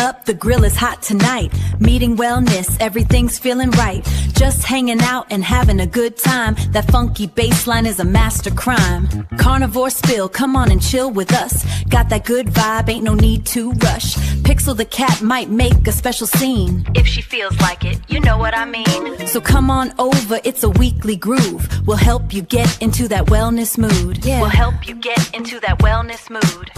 up, the grill is hot tonight. Meeting wellness, everything's feeling right. Just hanging out and having a good time. That funky bass line is a master crime. Carnivore spill, come on and chill with us. Got that good vibe, ain't no need to rush. Pixel the cat might make a special scene. If she feels like it, you know what I mean. So come on over, it's a weekly groove. We'll help you get into that wellness mood. Yeah. We'll help you get into that wellness mood.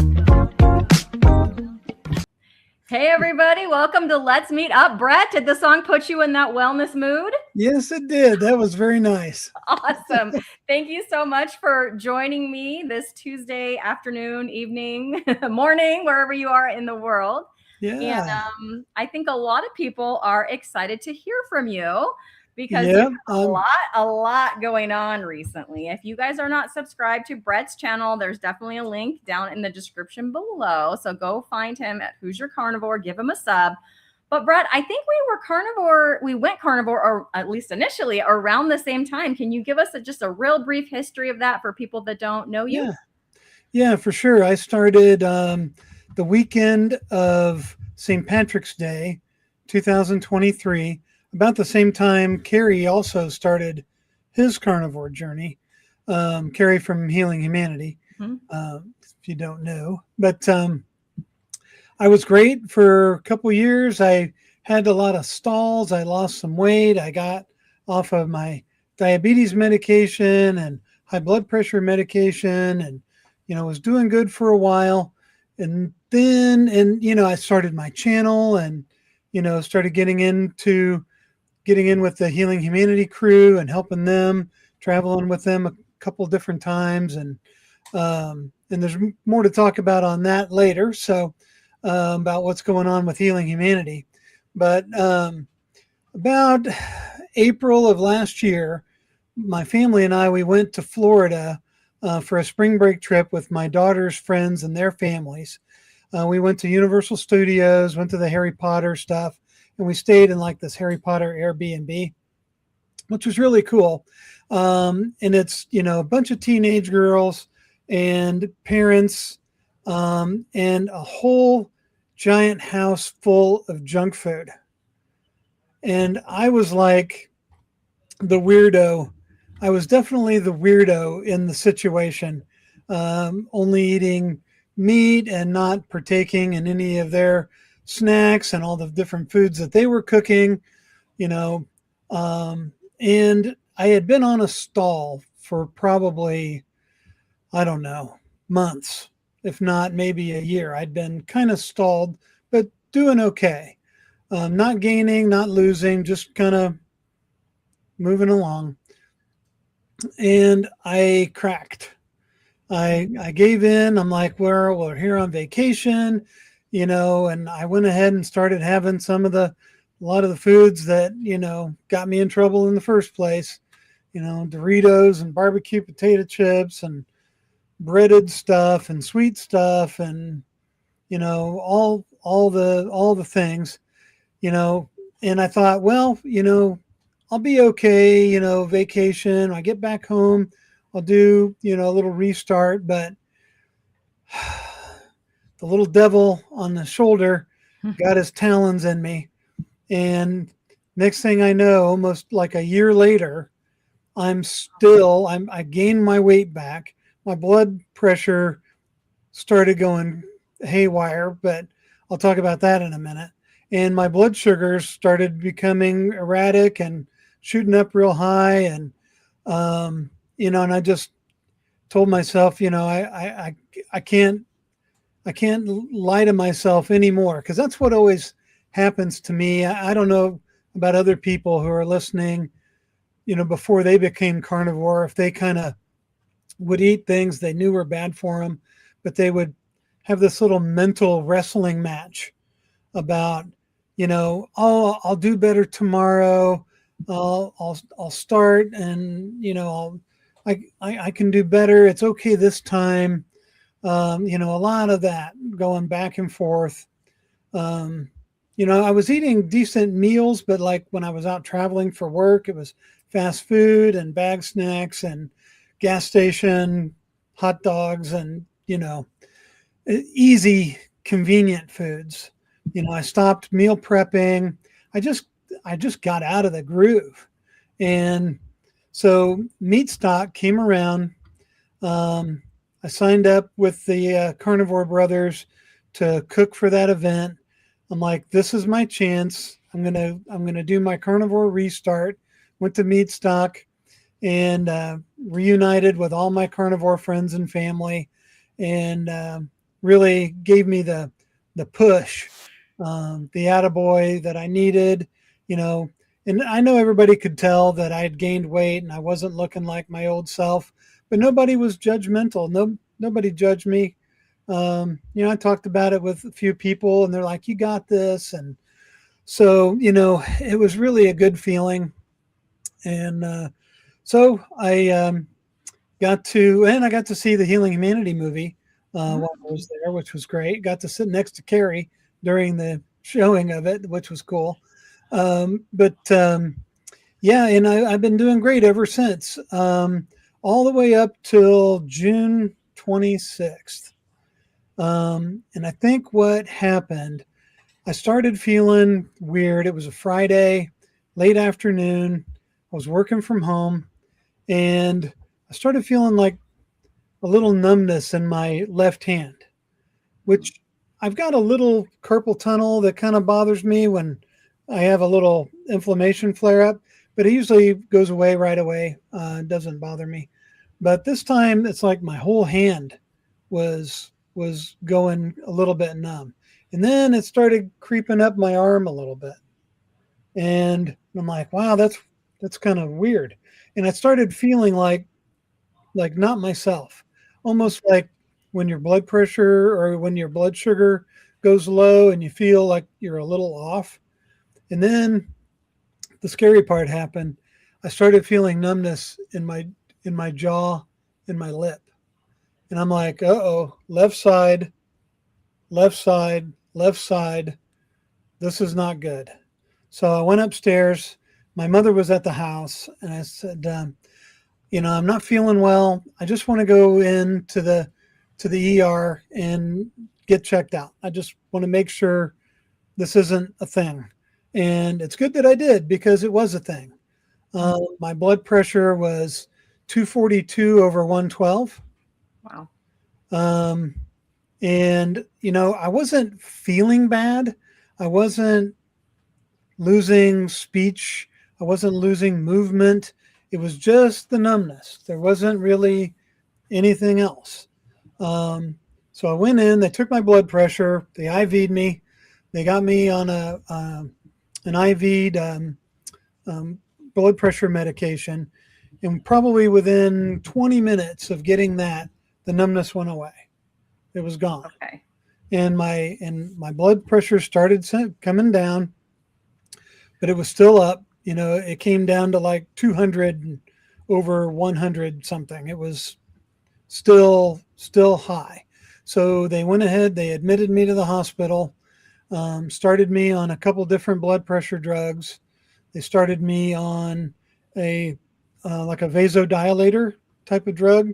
Hey everybody, welcome to Let's Meet Up. Brett, did the song put you in that wellness mood? Yes, it did. That was very nice. Awesome. Thank you so much for joining me this Tuesday afternoon, evening, morning, wherever you are in the world. Yeah. And I think a lot of people are excited to hear from you because you have a lot going on recently. If you guys are not subscribed to Brett's channel, there's definitely a link down in the description below. So go find him at Who's Your Carnivore, give him a sub. But Brett, I think we went carnivore, or at least initially, around the same time. Can you give us just a real brief history of that for people that don't know you? Yeah, for sure. I started the weekend of St. Patrick's Day, 2023. About the same time, Carrie also started his carnivore journey. Carrie from Healing Humanity, if you don't know. But I was great for a couple years. I had a lot of stalls. I lost some weight. I got off of my diabetes medication and high blood pressure medication, and was doing good for a while. And then, I started my channel and started getting in with the Healing Humanity crew and helping them, traveling with them a couple different times. And there's more to talk about on that later. So about what's going on with Healing Humanity. But about April of last year, my family and I, we went to Florida for a spring break trip with my daughter's friends and their families. We went to Universal Studios, went to the Harry Potter stuff, and we stayed in like this Harry Potter Airbnb, which was really cool. And it's, a bunch of teenage girls and parents and a whole giant house full of junk food. And I was like the weirdo. I was definitely the weirdo in the situation, only eating meat and not partaking in any of their snacks and all the different foods that they were cooking, and I had been on a stall for probably, I don't know, months, if not maybe a year. I'd been kind of stalled, but doing okay. Not gaining, not losing, just kind of moving along. And I cracked. I gave in. I'm like, well, we're here on vacation, and I went ahead and started having a lot of the foods that, got me in trouble in the first place, Doritos and barbecue potato chips and breaded stuff and sweet stuff and, all the things, and I thought, well, I'll be okay, vacation. I get back home, I'll do, a little restart, but the little devil on the shoulder got his talons in me. And next thing I know, almost like a year later, I gained my weight back. My blood pressure started going haywire, but I'll talk about that in a minute. And my blood sugars started becoming erratic and shooting up real high. And, and I just told myself, I can't lie to myself anymore, because that's what always happens to me. I don't know about other people who are listening, before they became carnivore, if they kind of would eat things they knew were bad for them, but they would have this little mental wrestling match about, oh, I'll do better tomorrow. I'll start, and I can do better. It's okay this time. A lot of that going back and forth. I was eating decent meals, but like when I was out traveling for work, it was fast food and bag snacks and gas station hot dogs and, easy, convenient foods. I stopped meal prepping. I just got out of the groove. And so Meat Stock came around. I signed up with the Carnivore Brothers to cook for that event. I'm like, this is my chance. I'm gonna do my carnivore restart. Went to Meat Stock and reunited with all my carnivore friends and family, and really gave me the push, the attaboy that I needed. And I know everybody could tell that I had gained weight and I wasn't looking like my old self, but nobody was judgmental. Nobody judged me. I talked about it with a few people and they're like, you got this. And so, it was really a good feeling. And so I got to see the Healing Humanity movie while I was there, which was great. Got to sit next to Carrie during the showing of it, which was cool. Yeah, and I've been doing great ever since, all the way up till June 26th. And I think what happened, I started feeling weird. It was a Friday, late afternoon. I was working from home and I started feeling like a little numbness in my left hand, which I've got a little carpal tunnel that kind of bothers me when I have a little inflammation flare up, but it usually goes away right away. It doesn't bother me. But this time it's like my whole hand was going a little bit numb. And then it started creeping up my arm a little bit. And I'm like, wow, that's kind of weird. And I started feeling like not myself, almost like when your blood pressure or when your blood sugar goes low and you feel like you're a little off. And then the scary part happened. I started feeling numbness in my jaw, in my lip. And I'm like, uh-oh, left side, left side, left side. This is not good. So I went upstairs. My mother was at the house and I said, I'm not feeling well. I just want to go in to the ER and get checked out. I just want to make sure this isn't a thing. And it's good that I did because it was a thing. My blood pressure was 242 over 112. Wow. And, I wasn't feeling bad. I wasn't losing speech. I wasn't losing movement. It was just the numbness. There wasn't really anything else. So I went in, they took my blood pressure, they IV'd me. They got me on an IV'd blood pressure medication. And probably within 20 minutes of getting that, the numbness went away. It was gone. Okay. And my blood pressure started coming down, but it was still up. It came down to like 200 over 100 something. It was still high. So they went ahead, they admitted me to the hospital, started me on a couple different blood pressure drugs. They started me on like a vasodilator type of drug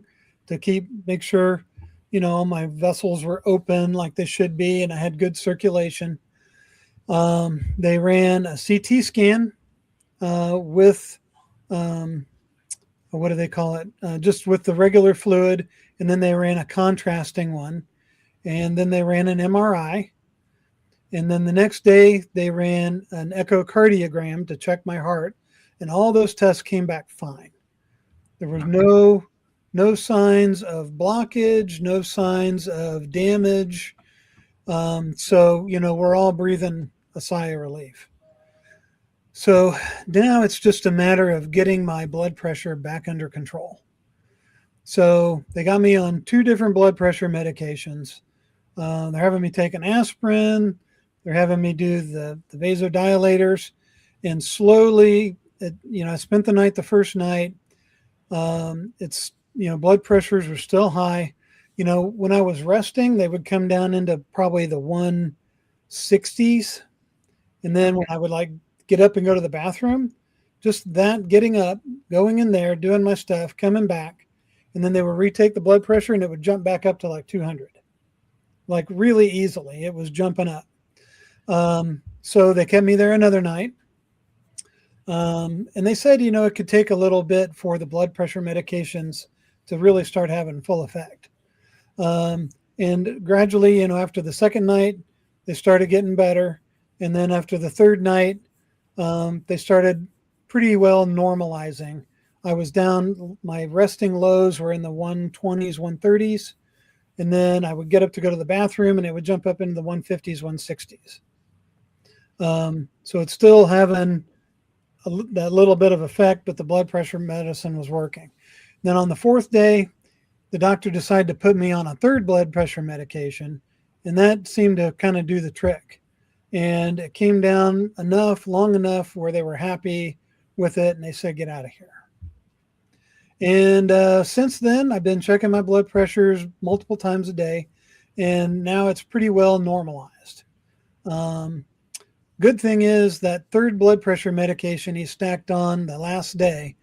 to make sure, my vessels were open like they should be and I had good circulation. They ran a CT scan with, what do they call it? Just with the regular fluid. And then they ran a contrasting one. And then they ran an MRI. And then the next day they ran an echocardiogram to check my heart. And all those tests came back fine. There was no signs of blockage, no signs of damage. So, we're all breathing a sigh of relief. So now it's just a matter of getting my blood pressure back under control. So they got me on 2 different blood pressure medications. They're having me take an aspirin. They're having me do the vasodilators. And slowly, I spent the night the first night. Blood pressures were still high. When I was resting, they would come down into probably the 160s. And then when I would get up and go to the bathroom, just that getting up, going in there, doing my stuff, coming back, and then they would retake the blood pressure and it would jump back up to like 200, like really easily. It was jumping up. So they kept me there another night. And they said, it could take a little bit for the blood pressure medications to really start having full effect. And gradually, after the second night, they started getting better. And then after the third night, they started pretty well normalizing. I was down, my resting lows were in the 120s, 130s. And then I would get up to go to the bathroom and it would jump up into the 150s, 160s. So it's still having that little bit of effect, but the blood pressure medicine was working. Then on the fourth day, the doctor decided to put me on a third blood pressure medication, and that seemed to kind of do the trick. And it came down long enough where they were happy with it, and they said, get out of here. And since then, I've been checking my blood pressures multiple times a day, and now it's pretty well normalized. Good thing is that third blood pressure medication he stacked on the last day,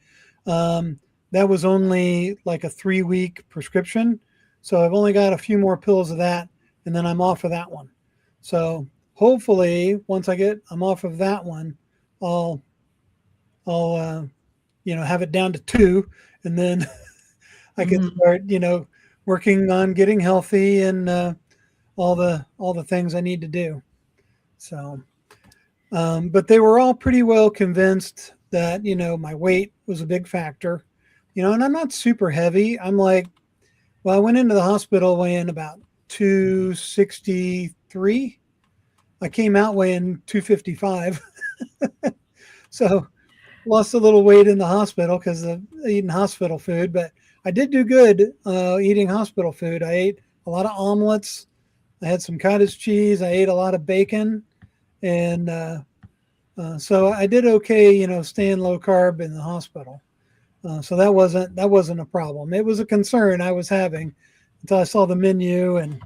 that was only like a 3-week prescription. So I've only got a few more pills of that, and then I'm off of that one. So hopefully once I'm off of that one, I'll have it down to 2, and then I can start, working on getting healthy and all the things I need to do. So, but they were all pretty well convinced that, my weight was a big factor, and I'm not super heavy. I'm like, I went into the hospital weighing about 263. I came out weighing 255. So lost a little weight in the hospital because of eating hospital food, but I did do good eating hospital food. I ate a lot of omelets. I had some cottage cheese. I ate a lot of bacon. And so I did okay, staying low carb in the hospital. So that wasn't a problem. It was a concern I was having until I saw the menu, and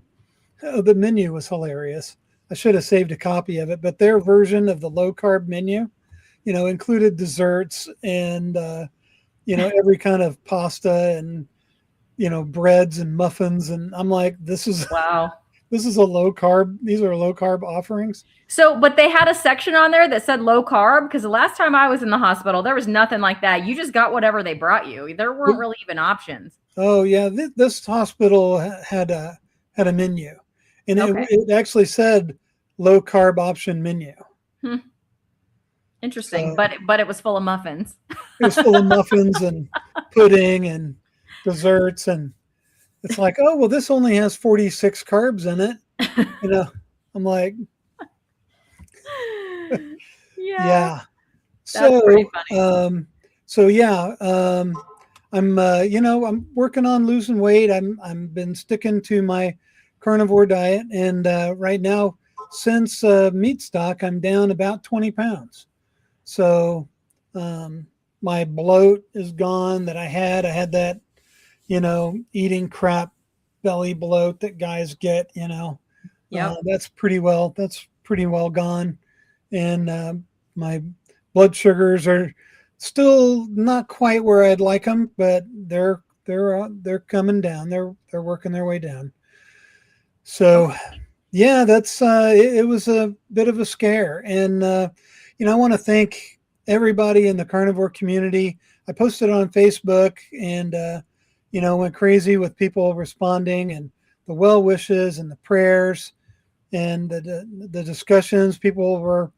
the menu was hilarious. I should have saved a copy of it, but their version of the low carb menu, included desserts and, every kind of pasta and, breads and muffins. And I'm like, wow. This is a low carb. These are low carb offerings. So, but they had a section on there that said low carb, because the last time I was in the hospital, there was nothing like that. You just got whatever they brought you. There weren't really even options. Oh yeah, this hospital had a menu, and it actually said low carb option menu. Interesting, so, but it was full of muffins. It was full of muffins and pudding and desserts, and it's like, oh well, this only has 46 carbs in it. I'm like, yeah. That's pretty funny. I'm working on losing weight. I've been sticking to my carnivore diet, and right now, since meat stock, I'm down about 20 pounds. So my bloat is gone that I had. I had that, eating crap belly bloat that guys get. That's pretty well gone, and my blood sugars are still not quite where I'd like them, but they're coming down. They're working their way down. So, yeah, that's it was a bit of a scare, and I want to thank everybody in the carnivore community. I posted on Facebook, and went crazy with people responding, and the well wishes and the prayers and the discussions. People were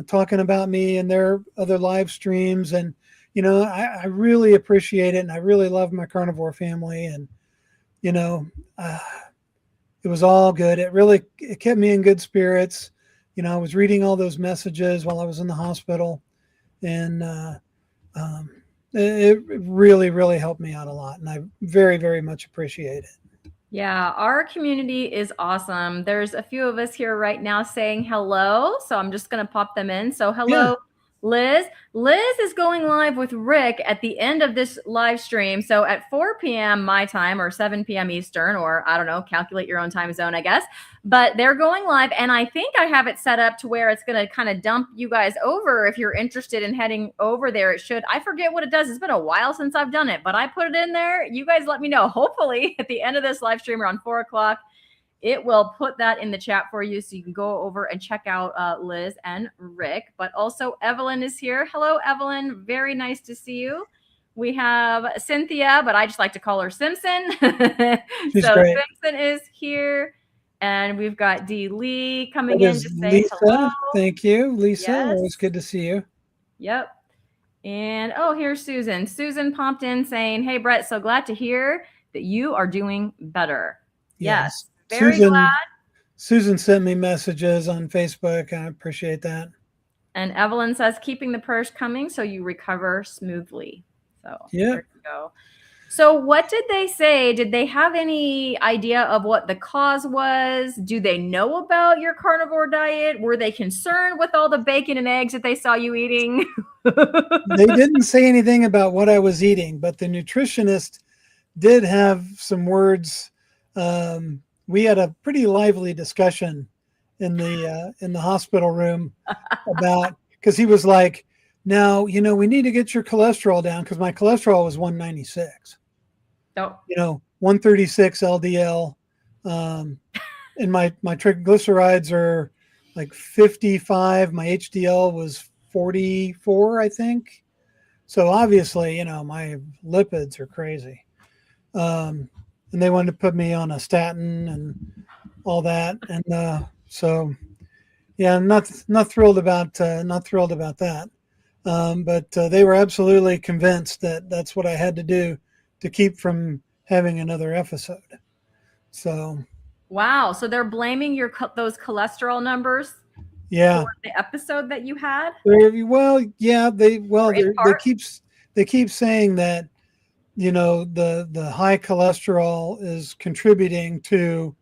talking about me and their other live streams. And, I really appreciate it. And I really love my carnivore family. And, it was all good. It kept me in good spirits. I was reading all those messages while I was in the hospital, and it really, really helped me out a lot. And I very, very much appreciate it. Yeah, our community is awesome. There's a few of us here right now saying hello, so I'm just going to pop them in. So hello, Liz. Liz is going live with Rick at the end of this live stream. So at 4 p.m. my time, or 7 p.m. Eastern, or I don't know, calculate your own time zone, I guess. But they're going live, and I think I have it set up to where it's going to kind of dump you guys over. If you're interested in heading over there, it should. I forget what it does. It's been a while since I've done it, but I put it in there. You guys let me know. Hopefully at the end of this live stream around 4 o'clock, it will put that in the chat for you so you can go over and check out Liz and Rick. But also Evelyn is here. Hello, Evelyn. Very nice to see you. We have Cynthia, but I just like to call her Simpson. She's great. Simpson is here. And we've got Dee Lee coming in to say Lisa. hello. Thank you, Lisa. Yes. Always good to see you. Yep. And here's Susan. Susan popped in saying, "Hey, Brett, so glad to hear that you are doing better." Yes. Very glad. Susan sent me messages on Facebook. I appreciate that. And Evelyn says, "Keeping the prayers coming so you recover smoothly." So yeah, there you go. So what did they say? Did they have any idea of what the cause was? Do they know about your carnivore diet? Were they concerned with all the bacon and eggs that they saw you eating? They didn't say anything about what I was eating, but the nutritionist did have some words. We had a pretty lively discussion in the hospital room about, because he was like, "Now, we need to get your cholesterol down," because my cholesterol was 196. Oh. 136 LDL, and my triglycerides are like 55. My HDL was 44, I think. So obviously, my lipids are crazy. And they wanted to put me on a statin and all that, and so yeah, I'm not thrilled about that. But they were absolutely convinced that that's what I had to do to keep from having another episode. So wow, so they're blaming those cholesterol numbers. Yeah, for the episode that you had. Well, yeah, they keep saying that the high cholesterol is contributing to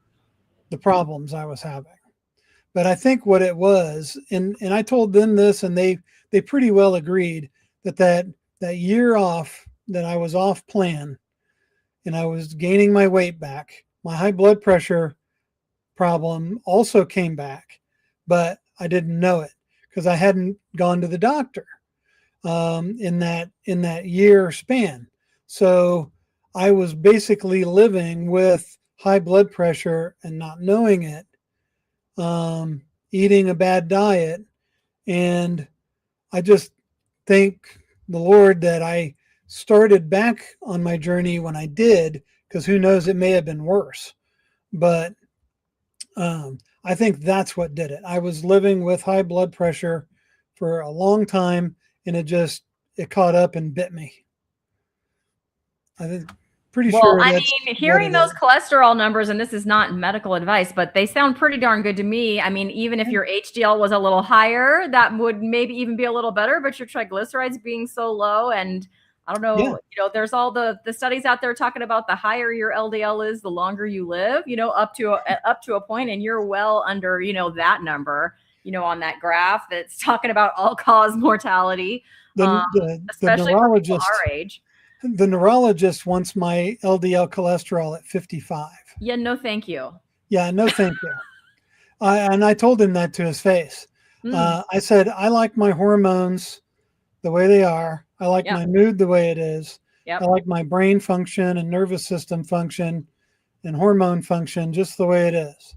the problems I was having. But I think what it was, and I told them this, and they pretty well agreed that year off that I was off plan and I was gaining my weight back, my high blood pressure problem also came back, but I didn't know it because I hadn't gone to the doctor in that year span. So I was basically living with high blood pressure and not knowing it, eating a bad diet. And I just thank the Lord that I started back on my journey when I did, because who knows, it may have been worse. But I think that's what did it. I was living with high blood pressure for a long time, and it caught up and bit me. I think pretty sure. Well, I mean, hearing those cholesterol numbers, and this is not medical advice, but they sound pretty darn good to me. I mean, even if your HDL was a little higher, that would maybe even be a little better, but your triglycerides being so low, and I don't know, there's all the studies out there talking about the higher your LDL is, the longer you live, up to a point, and you're well under, that number, on that graph that's talking about all-cause mortality, especially for people our age. The neurologist wants my LDL cholesterol at 55. Yeah, no, thank you. Yeah, no, thank you. And I told him that to his face. I said, I like my hormones the way they are. I like my mood the way it is. I like my brain function and nervous system function and hormone function just the way it is.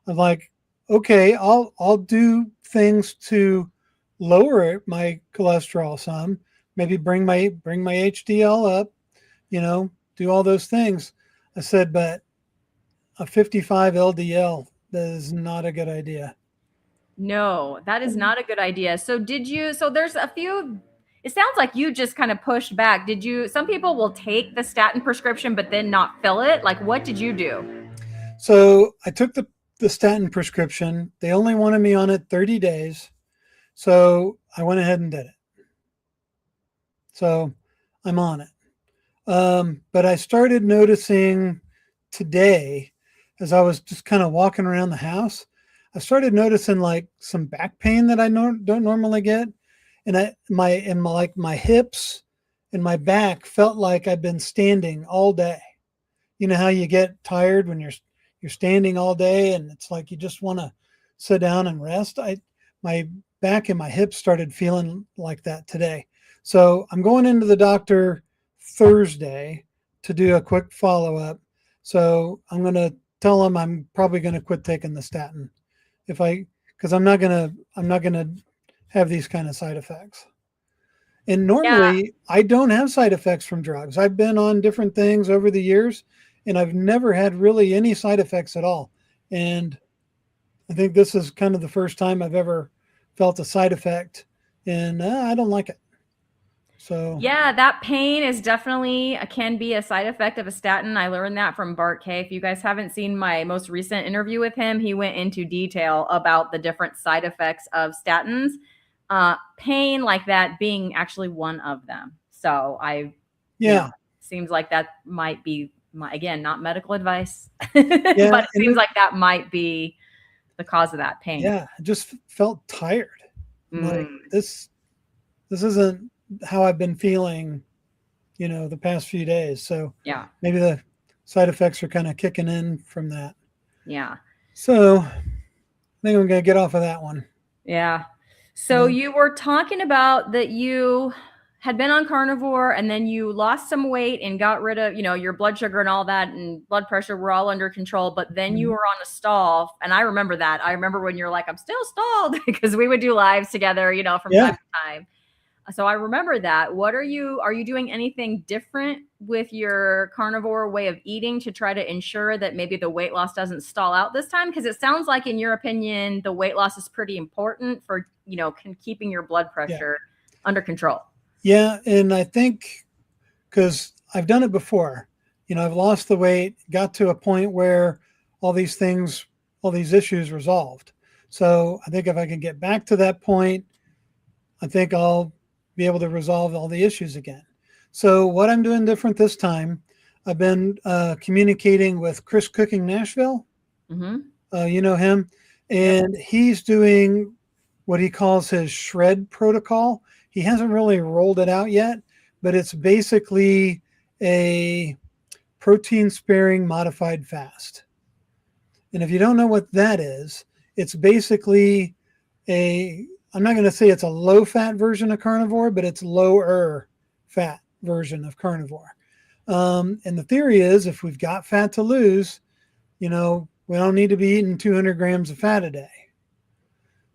I'm like, okay, I'll do things to lower my cholesterol some. Maybe bring my HDL up, do all those things. I said, but a 55 LDL, that is not a good idea. No, that is not a good idea. So there's a few, it sounds like you just kind of pushed back. Some people will take the statin prescription, but then not fill it. Like, what did you do? So I took the statin prescription. They only wanted me on it 30 days. So I went ahead and did it. So I'm on it. But I started noticing today, as I was just kind of walking around the house, I started noticing like some back pain that I don't normally get. And my hips and my back felt like I've been standing all day. You know how you get tired when you're standing all day and it's like you just want to sit down and rest. My back and my hips started feeling like that today. So I'm going into the doctor Thursday to do a quick follow-up. So I'm going to tell them I'm probably going to quit taking the statin because I'm not gonna have these kind of side effects. And Yeah. normally I don't have side effects from drugs. I've been on different things over the years and I've never had really any side effects at all. And I think this is kind of the first time I've ever felt a side effect, and I don't like it. So Yeah, that pain is definitely can be a side effect of a statin. I learned that from Bart K. If you guys haven't seen my most recent interview with him, he went into detail about the different side effects of statins. Pain like that being actually one of them. So seems like that might be again, not medical advice, but it seems like that might be the cause of that pain. Yeah, I just felt tired. Like this isn't how I've been feeling, the past few days. So yeah, maybe the side effects are kind of kicking in from that. Yeah. So I think I'm going to get off of that one. Yeah. So you were talking about that you had been on carnivore and then you lost some weight and got rid of, your blood sugar and all that and blood pressure were all under control, but then you were on a stall. And I remember that. I remember when you're like, I'm still stalled because we would do lives together, from time to time. So I remember that. Are you doing anything different with your carnivore way of eating to try to ensure that maybe the weight loss doesn't stall out this time? Because it sounds like, in your opinion, the weight loss is pretty important for, keeping your blood pressure under control. Yeah. And I think because I've done it before, I've lost the weight, got to a point where all these issues resolved. So I think if I can get back to that point, I think I'll be able to resolve all the issues again. So what I'm doing different this time, I've been communicating with Chris Cooking Nashville. You know him, and he's doing what he calls his shred protocol. He hasn't really rolled it out yet, but it's basically a protein sparing modified fast. And if you don't know what that is, it's basically I'm not going to say it's a low fat version of carnivore, but it's lower fat version of carnivore. And the theory is if we've got fat to lose, we don't need to be eating 200 grams of fat a day.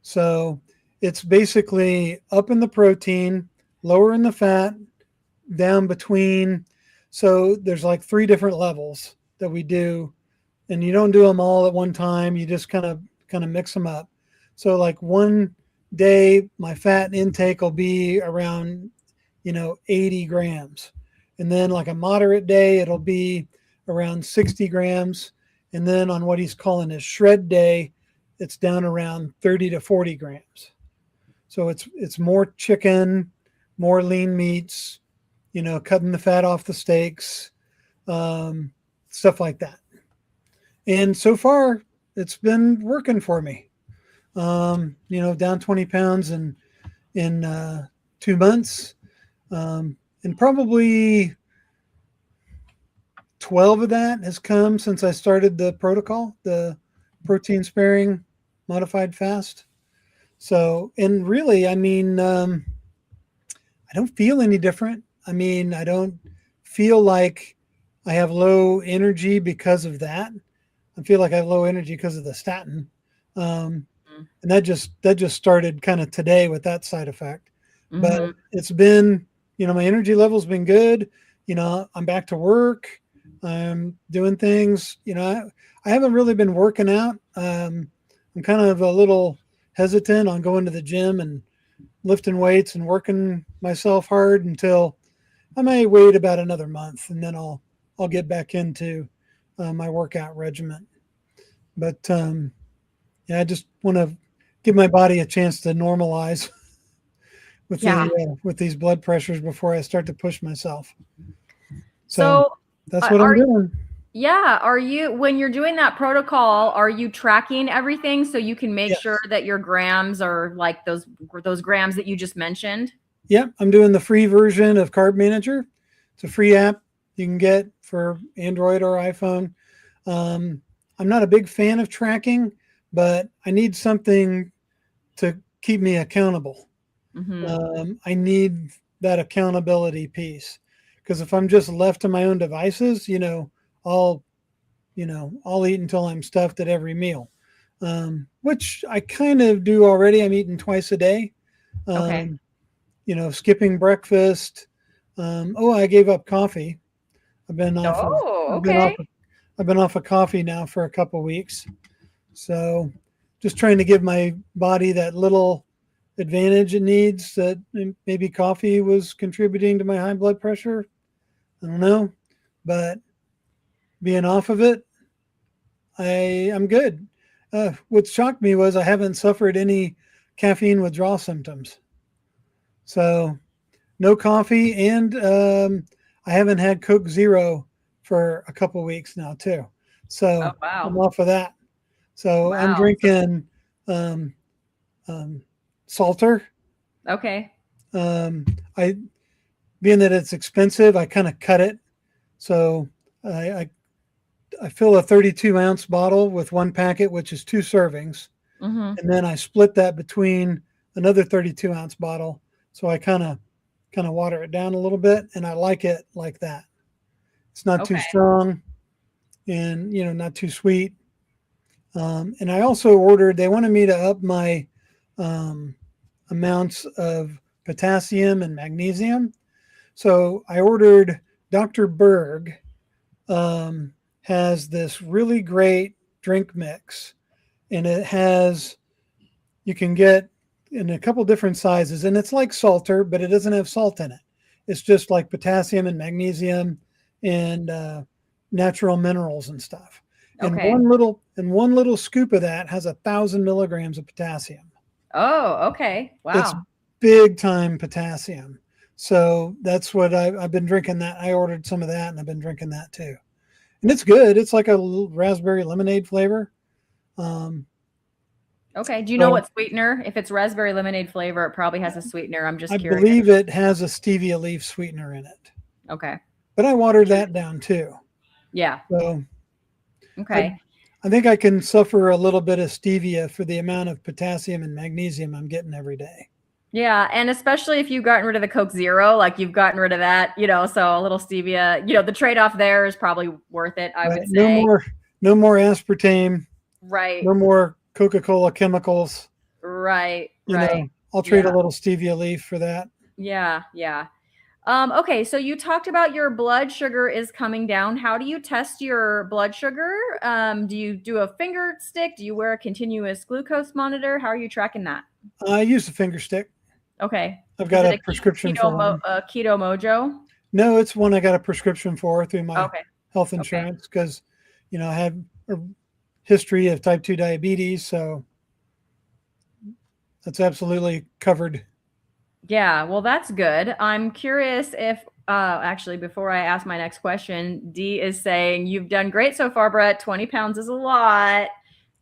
So it's basically up in the protein, lower in the fat, down between. So there's like 3 different levels that we do, and you don't do them all at one time. You just kind of mix them up. So like one day, my fat intake will be around, 80 grams. And then like a moderate day, it'll be around 60 grams. And then on what he's calling his shred day, it's down around 30 to 40 grams. So it's more chicken, more lean meats, cutting the fat off the steaks, stuff like that. And so far, it's been working for me. Down 20 pounds in 2 months, and probably 12 of that has come since I started the protocol, the protein sparing modified fast. So, and really, I don't feel any different. I don't feel like I have low energy because of that. I feel like I have low energy because of the statin. And that just started kind of today with that side effect. But it's been, my energy level's been good. I'm back to work. I'm doing things, I haven't really been working out. I'm kind of a little hesitant on going to the gym and lifting weights and working myself hard until I may wait about another month, and then I'll get back into my workout regimen. But I just want to give my body a chance to normalize with these blood pressures before I start to push myself. So that's what I'm doing. Yeah. When you're doing that protocol, are you tracking everything so you can make sure that your grams are like those grams that you just mentioned? Yeah, I'm doing the free version of Carb Manager. It's a free app you can get for Android or iPhone. I'm not a big fan of tracking, but I need something to keep me accountable. I need that accountability piece, because if I'm just left to my own devices, I'll I'll eat until I'm stuffed at every meal, which I kind of do already. I'm eating twice a day. Okay. Skipping breakfast. I gave up coffee. I've been off of Oh, I've been off okay. of, I've been off of coffee now for a couple of weeks. So just trying to give my body that little advantage it needs, that maybe coffee was contributing to my high blood pressure. I don't know, but being off of it, I'm good. What shocked me was I haven't suffered any caffeine withdrawal symptoms. So no coffee, and I haven't had Coke Zero for a couple weeks now too. Oh, So I'm wow. off of that. So I'm Wow. drinking um, Salter. Okay. I being that it's expensive, I kind of cut it. So I fill a 32-ounce bottle with one packet, which is 2 servings, Mm-hmm. and then I split that between another 32-ounce bottle. So I kind of water it down a little bit, and I like it like that. It's not too Okay. strong, and not too sweet. And I also ordered. They wanted me to up my amounts of potassium and magnesium. So I ordered Dr. Berg has this really great drink mix, and you can get in a couple different sizes, and it's like Salter, but it doesn't have salt in it. It's just like potassium and magnesium and natural minerals and stuff. And Okay. one little scoop of that has 1,000 milligrams of potassium. Oh, okay. It's Wow. big time potassium. So that's what I've been drinking. That I ordered some of that, and I've been drinking that too. And it's good. It's like a raspberry lemonade flavor. Um, Okay. Do you know so what sweetener? If it's raspberry lemonade flavor, it probably has a sweetener. I'm just I curious. believe it has a stevia leaf sweetener in it, Okay. but I watered that down too. Yeah. So I, Okay. I think I can suffer a little bit of stevia for the amount of potassium and magnesium I'm getting every day. Yeah, and especially if you've gotten rid of the Coke Zero, like you've gotten rid of that, so a little stevia, the trade-off there is probably worth it, I Right? would say. No more aspartame. Right. No more Coca-Cola chemicals. Right. Right. I'll trade a Yeah. little stevia leaf for that. Yeah. Yeah. Okay, so you talked about your blood sugar is coming down. How do you test your blood sugar? Do you do a finger stick? Do you wear a continuous glucose monitor? How are you tracking that? I use a finger stick. Okay. I've Is got it a prescription for one. Keto Mojo? No, it's one I got a prescription for through my Okay. health Okay. insurance because, I had a history of type 2 diabetes. So that's absolutely covered. Yeah, well, that's good. I'm curious if, actually, before I ask my next question, Dee is saying, you've done great so far, Brett. 20 pounds is a lot. It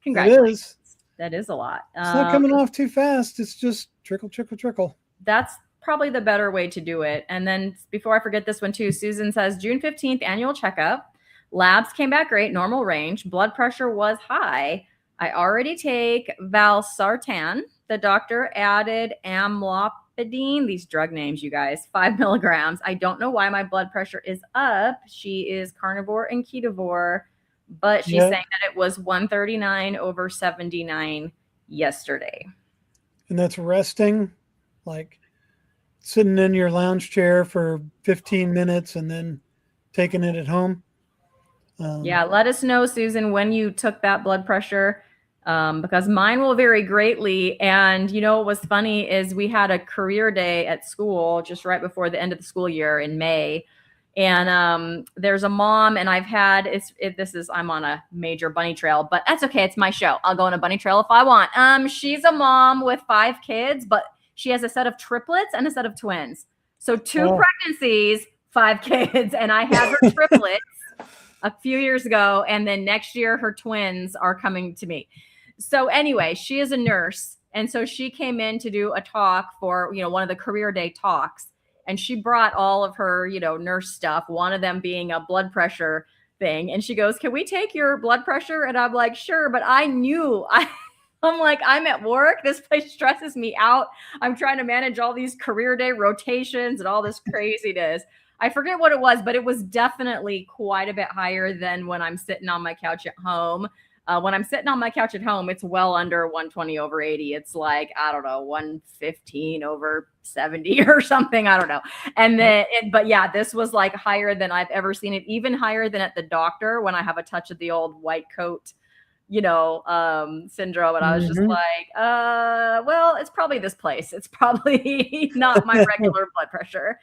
Congratulations. is. That is a lot. It's not coming off too fast. It's just trickle, trickle, trickle. That's probably the better way to do it. And then before I forget this one too, Susan says June 15th annual checkup. Labs came back great, normal range. Blood pressure was high. I already take valsartan. The doctor added amlodipine. These drug names, you guys, 5 milligrams. I don't know why my blood pressure is up. She is carnivore and ketovore, but she's saying that it was 139 over 79 yesterday. And that's resting, like sitting in your lounge chair for 15 minutes and then taking it at home. Yeah, let us know, Susan, when you took that blood pressure, because mine will vary greatly. And what was funny is we had a career day at school just right before the end of the school year in May. And there's a mom, and I'm on a major bunny trail, but that's okay. It's my show. I'll go on a bunny trail if I want. She's a mom with 5 kids, but she has a set of triplets and a set of twins. So 2 pregnancies, 5 kids, and I had her triplets a few years ago, and then next year her twins are coming to me. So anyway, she is a nurse, and so she came in to do a talk for one of the career day talks, and she brought all of her nurse stuff, one of them being a blood pressure thing, and she goes, "Can we take your blood pressure?" And I'm like, "Sure," but I'm like, I'm at work. This place stresses me out. I'm trying to manage all these career day rotations and all this craziness. I forget what it was, but it was definitely quite a bit higher than when I'm sitting on my couch at home. When I'm sitting on my couch at home, it's well under 120 over 80. It's like, I don't know, 115 over 70 or something. I don't know. And then, but yeah, this was like higher than I've ever seen it, even higher than at the doctor when I have a touch of the old white coat, syndrome. And I was just like, well, it's probably this place. It's probably not my regular blood pressure.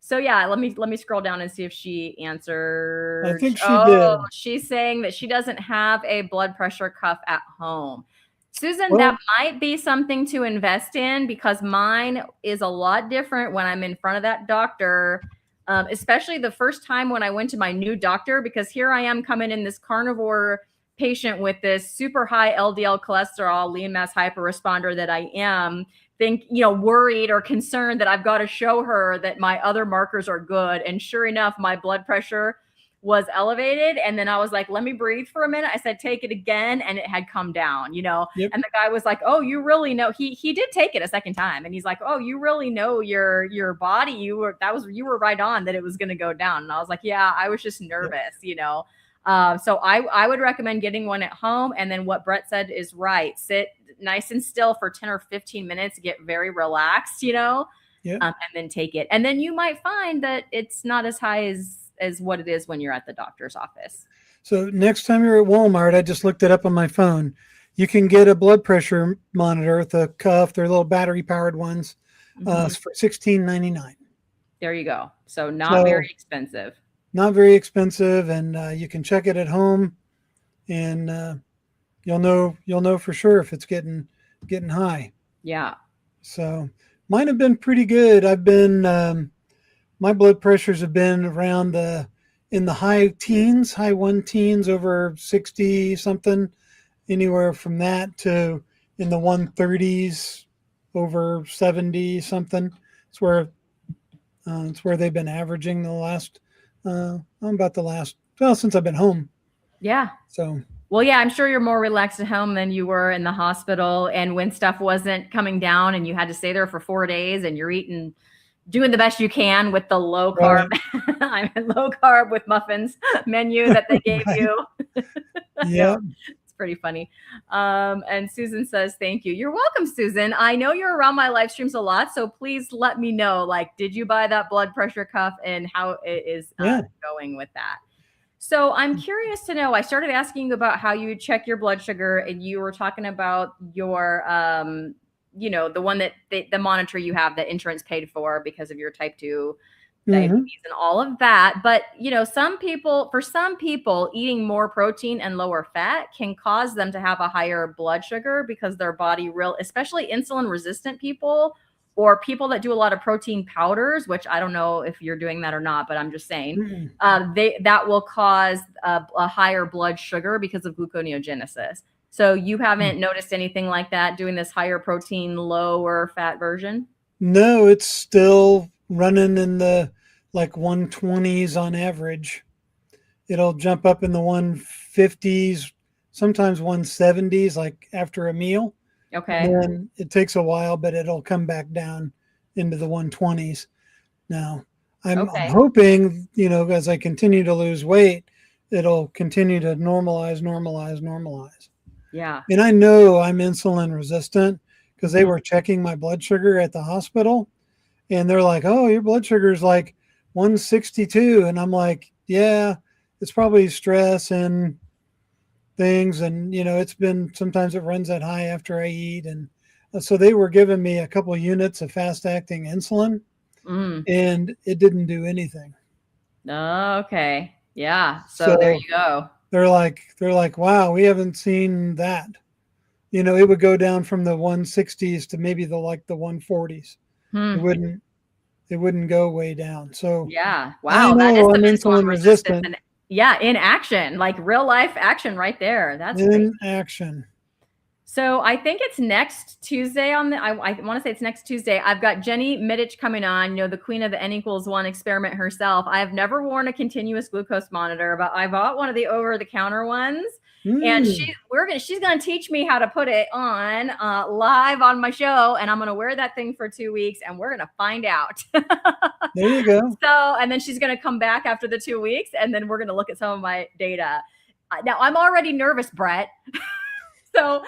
So yeah, let me scroll down and see if she answered. I think she did. She's saying that she doesn't have a blood pressure cuff at home. Susan, that might be something to invest in because mine is a lot different when I'm in front of that doctor, especially the first time when I went to my new doctor, because here I am coming in this carnivore patient with this super high LDL cholesterol, lean mass hyperresponder that I am. Worried or concerned that I've got to show her that my other markers are good. And sure enough, my blood pressure was elevated. And then I was like, let me breathe for a minute. I said, take it again. And it had come down, And the guy was like, oh, you really know, he did take it a second time. And he's like, oh, you really know your body. You were right on that it was going to go down. And I was like, yeah, I was just nervous, So I would recommend getting one at home. And then what Brett said is right. Sit nice and still for 10 or 15 minutes, get very relaxed, and then take it. And then you might find that it's not as high as what it is when you're at the doctor's office. So next time you're at Walmart, I just looked it up on my phone. You can get a blood pressure monitor with a cuff. They're little battery powered ones for $16.99. There you go. So very expensive. Not very expensive. And you can check it at home and you'll know for sure if it's getting high. Yeah. So mine have been pretty good. I've been, my blood pressures have been around in the high teens, high 1 teens over 60 something, anywhere from that to in the 130s over 70 something. It's where they've been averaging since I've been home. Yeah. So. Well, yeah, I'm sure you're more relaxed at home than you were in the hospital. And when stuff wasn't coming down and you had to stay there for 4 days and you're doing the best you can with the low carb, low carb with muffins menu that they gave you. Yeah. It's pretty funny. And Susan says, thank you. You're welcome, Susan. I know you're around my live streams a lot, so please let me know, did you buy that blood pressure cuff and how it is going with that? So I'm curious to know, I started asking you about how you check your blood sugar, and you were talking about your, the one that the monitor you have that insurance paid for because of your type 2 diabetes and all of that. But, for some people, eating more protein and lower fat can cause them to have a higher blood sugar because their body especially insulin resistant people, or people that do a lot of protein powders, which I don't know if you're doing that or not, but I'm just saying that will cause a higher blood sugar because of gluconeogenesis. So you haven't noticed anything like that doing this higher protein, lower fat version? No, it's still running in the 120s on average. It'll jump up in the 150s, sometimes 170s, after a meal. Okay. And then it takes a while, but it'll come back down into the 120s. Now, I'm hoping, as I continue to lose weight, it'll continue to normalize. Yeah. And I know I'm insulin resistant because they were checking my blood sugar at the hospital. And they're like, oh, your blood sugar is 162. And I'm like, yeah, it's probably stress and things, and it's been, sometimes it runs that high after I eat, and so they were giving me a couple of units of fast acting insulin and it didn't do anything. Okay. Yeah. So there you go. They're like, wow, we haven't seen that. It would go down from the 160s to maybe the 140s. It wouldn't go way down. So yeah. Wow. That is I'm insulin resistant. Yeah, in action, real life action right there. That's in action. So I think it's next Tuesday I want to say it's next Tuesday. I've got Jenny Middich coming on, the queen of the N=1 experiment herself. I have never worn a continuous glucose monitor, but I bought one of the over-the-counter ones. And she's going to teach me how to put it on live on my show. And I'm going to wear that thing for 2 weeks and we're going to find out. There you go. So, and then she's going to come back after the 2 weeks, and then we're going to look at some of my data. Now, I'm already nervous, Brett. So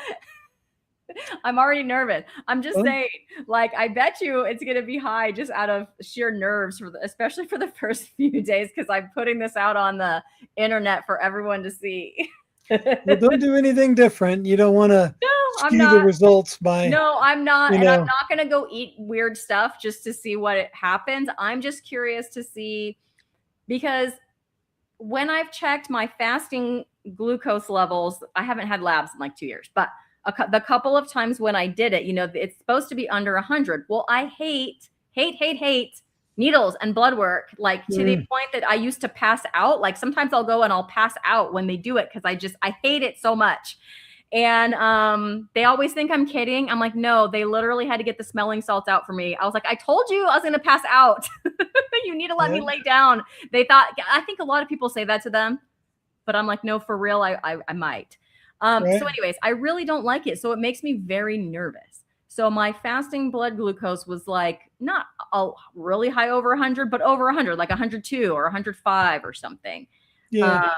I'm already nervous. I'm just saying, like, I bet you it's going to be high just out of sheer nerves, especially for the first few days, because I'm putting this out on the internet for everyone to see. Well, don't do anything different. You don't want to skew the results by. No, I'm not. And I'm not going to go eat weird stuff just to see what happens. I'm just curious to see, because when I've checked my fasting glucose levels, I haven't had labs in like 2 years, but the couple of times when I did it, it's supposed to be under 100. Well, I hate needles and blood work, like to the point that I used to pass out. Like sometimes I'll go and I'll pass out when they do it because I hate it so much. And they always think I'm kidding. I'm like, no, they literally had to get the smelling salts out for me. I was like, I told you I was going to pass out. You need to let me lay down. They thought, I think a lot of people say that to them, but I'm like, no, for real, I might. So anyways, I really don't like it. So it makes me very nervous. So my fasting blood glucose was like not really high over 100, but over 100, like 102 or 105 or something. Yeah.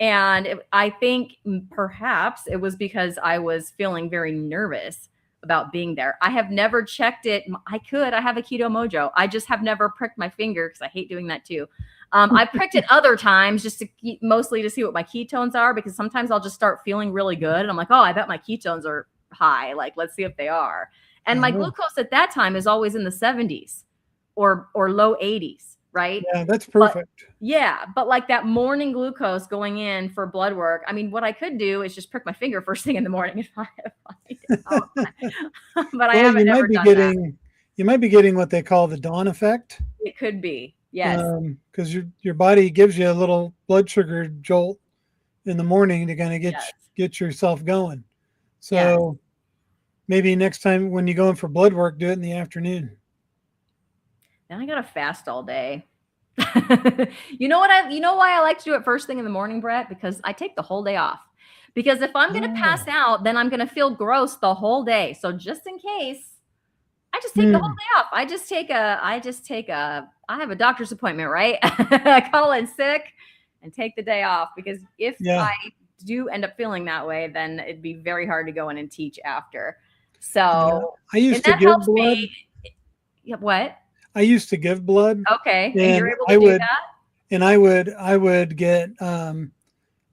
I think perhaps it was because I was feeling very nervous about being there. I have never checked it. I have a keto mojo. I just have never pricked my finger because I hate doing that too. I pricked it other times just mostly to see what my ketones are, because sometimes I'll just start feeling really good. And I'm like, oh, I bet my ketones are high. Like, let's see if they are. And my glucose at that time is always in the 70s or low 80s. Right. Yeah, that's perfect. But like that morning glucose going in for blood work, I mean, what I could do is just prick my finger first thing in the morning if I but I haven't ever done that. You might be getting what they call the dawn effect. It could be, yes, because your body gives you a little blood sugar jolt in the morning to kind of get yourself going. So maybe next time when you go in for blood work, do it in the afternoon. Then I gotta fast all day. You know why I like to do it first thing in the morning, Brett? Because I take the whole day off. Because if I'm gonna pass out, then I'm gonna feel gross the whole day. So just in case, I just take the whole day off. I have a doctor's appointment, right? I call in sick and take the day off, because if I do end up feeling that way, then it'd be very hard to go in and teach after. So I used to give blood. What? I used to give blood. Okay. And you're able to do that? And I would get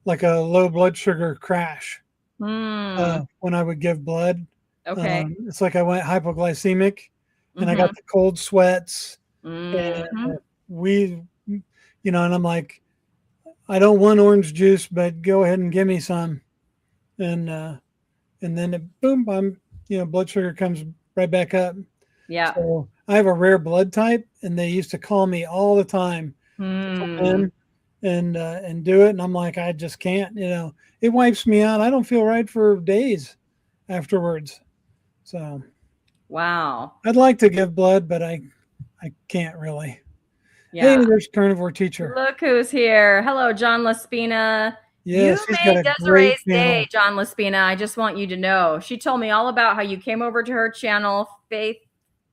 like a low blood sugar crash when I would give blood. Okay. It's like I went hypoglycemic and I got the cold sweats. And and I'm like, I don't want orange juice, but go ahead and give me some. And then boom, blood sugar comes right back up. Yeah. So I have a rare blood type, and they used to call me all the time to come in and do it. And I'm like, I just can't, it wipes me out. I don't feel right for days afterwards. So, wow. I'd like to give blood, but I can't really. Yeah. Hey, there's Carnivore Teacher. Look who's here. Hello, John Laspina. Yes, you made Desiree's day, John Laspina. I just want you to know. She told me all about how you came over to her channel, Faith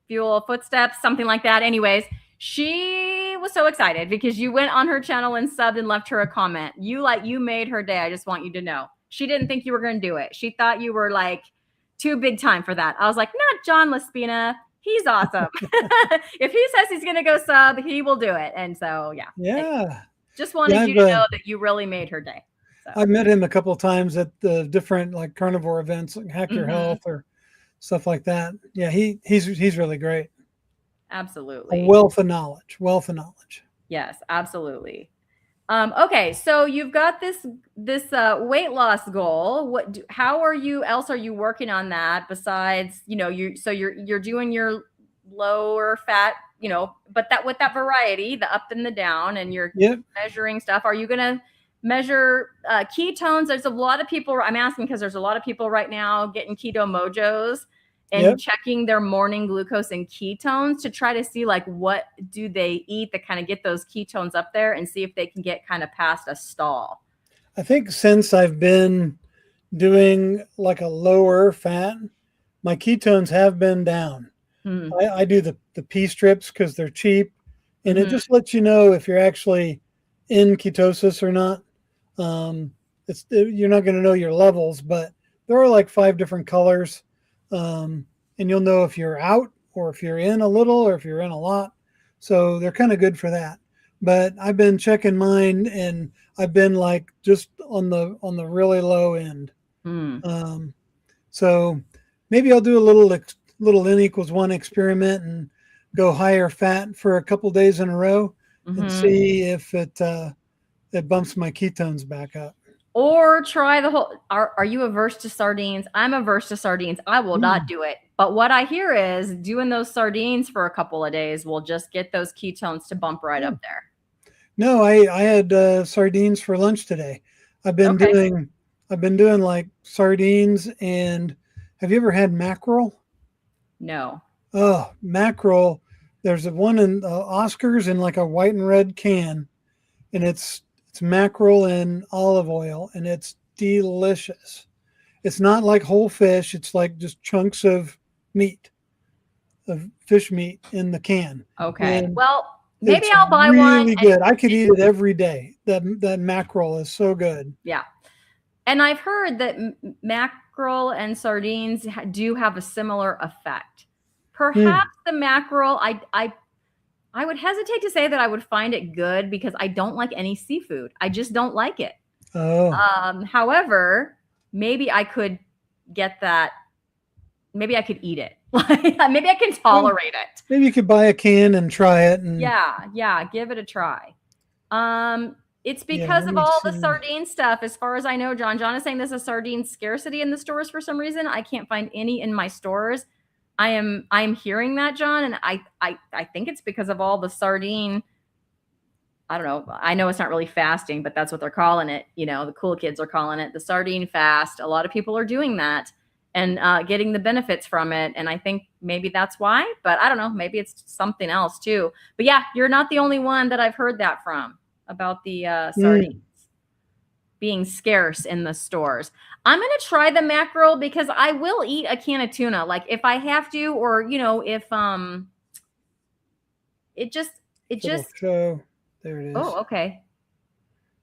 Fuel Footsteps, something like that. Anyways, she was so excited because you went on her channel and subbed and left her a comment. You made her day. I just want you to know. She didn't think you were going to do it. She thought you were like too big time for that. I was like, not John Laspina. He's awesome. If he says he's going to go sub, he will do it. And so, yeah. Yeah. Just wanted you to know that you really made her day. So. I've met him a couple of times at the different like carnivore events, like Hack Your Health or stuff like that. Yeah, he's really great. Absolutely. A wealth of knowledge. Yes, absolutely. Okay, so you've got this weight loss goal. How are you working on that besides, you're doing your lower fat, but with that variety, the up and the down, and you're measuring stuff. Are you going to measure ketones? There's a lot of people, I'm asking because there's a lot of people right now getting keto mojos and checking their morning glucose and ketones to try to see like what do they eat that kind of get those ketones up there and see if they can get kind of past a stall. I think since I've been doing like a lower fat, my ketones have been down. I do the pea strips because they're cheap and it just lets you know if you're actually in ketosis or not. You're not going to know your levels, but there are like 5 different colors, and you'll know if you're out or if you're in a little or if you're in a lot. So they're kind of good for that. But I've been checking mine, and I've been like just on the really low end. So maybe I'll do a little N equals 1 experiment and go higher fat for a couple days in a row and see if it bumps my ketones back up. Or try the whole. Are you averse to sardines? I'm averse to sardines. I will not do it. But what I hear is doing those sardines for a couple of days will just get those ketones to bump right up there. No, I had sardines for lunch today. I've been doing like sardines. And have you ever had mackerel? No. Oh, mackerel. There's one in Oscar's in like a white and red can, and it's mackerel in olive oil, and it's delicious. It's not like whole fish. It's like just chunks of meat, of fish meat in the can. Okay. And well, maybe I'll buy one. Really good. I could eat it every day. That mackerel is so good. Yeah. And I've heard that mackerel and sardines do have a similar effect. Perhaps the mackerel, I would hesitate to say that I would find it good because I don't like any seafood. I just don't like it. Oh. However, maybe I could get that. Maybe I could eat it. Maybe I can tolerate it. Maybe you could buy a can and try it. And yeah, give it a try. It's because of all the sardine stuff. As far as I know, John is saying there's a sardine scarcity in the stores for some reason. I can't find any in my stores. I'm hearing that, John, and I think it's because of all the sardine. I don't know. I know it's not really fasting, but that's what they're calling it. You know, the cool kids are calling it the sardine fast. A lot of people are doing that and getting the benefits from it. And I think maybe that's why, but I don't know. Maybe it's something else too. But yeah, you're not the only one that I've heard that from about the sardines being scarce in the stores. I'm going to try the mackerel because I will eat a can of tuna. Like if I have to, or, you know, if it just show. There it is. Oh, okay.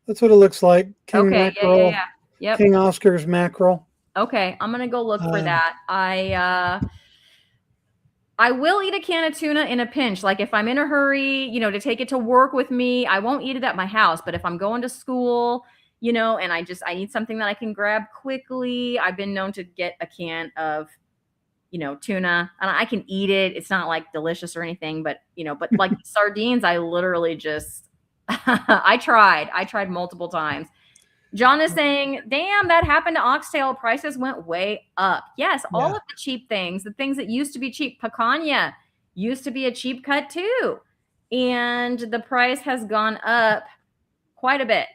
That's what it looks like. King mackerel. Yeah. Yep. King Oscar's mackerel. Okay. I'm going to go look for that. I will eat a can of tuna in a pinch. Like if I'm in a hurry, you know, to take it to work with me, I won't eat it at my house. But if I'm going to school, you know, and I need something that I can grab quickly, I've been known to get a can of, you know, tuna, and I can eat it. It's not like delicious or anything, but, you know, but like sardines, I literally just, I tried multiple times. John is saying, damn, that happened to oxtail. Prices went way up. Yes, all of the cheap things, the things that used to be cheap, picanha used to be a cheap cut too. And the price has gone up quite a bit.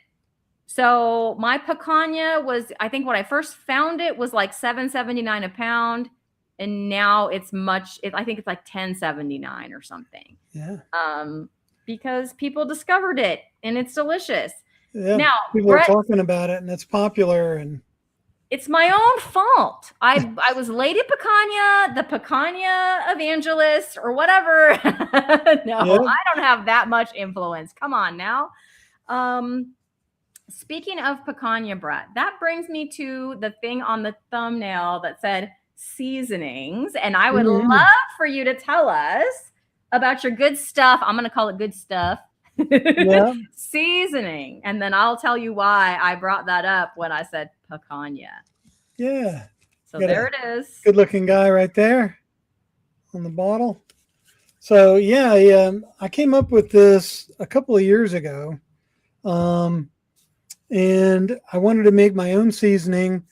So my picanha was, I think when I first found it was like $7.79 a pound. And now it's I think it's like $10.79 or something. Yeah. Because people discovered it and it's delicious. Yeah, now people are talking about it and it's popular, and it's my own fault. I was late at picanha, the picanha evangelist or whatever. No, I don't have that much influence. Come on now. Speaking of picanha, Brett, that brings me to the thing on the thumbnail that said seasonings. And I would love for you to tell us about your good stuff. I'm going to call it good stuff. Seasoning. And then I'll tell you why I brought that up when I said picanha. Yeah. So there it is. Good looking guy right there on the bottle. So yeah, I came up with this a couple of years ago. And I wanted to make my own seasoning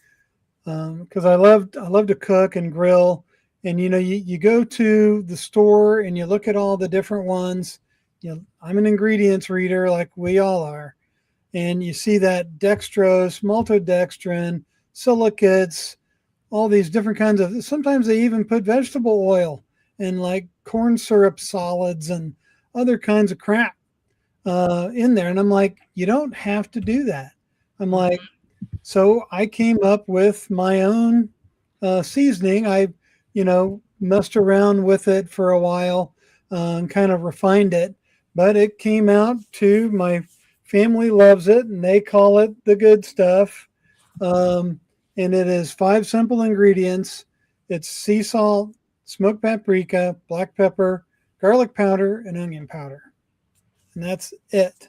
because I love to cook and grill. And, you know, you go to the store and you look at all the different ones. You know, I'm an ingredients reader like we all are. And you see that dextrose, maltodextrin, silicates, all these different kinds of, sometimes they even put vegetable oil and like corn syrup solids and other kinds of crap in there. And I'm like, you don't have to do that. I'm like, so I came up with my own seasoning. I, you know, messed around with it for a while and kind of refined it. but it came out too. My family loves it, and they call it the good stuff. And it is 5 simple ingredients. It's sea salt, smoked paprika, black pepper, garlic powder, and onion powder, and that's it.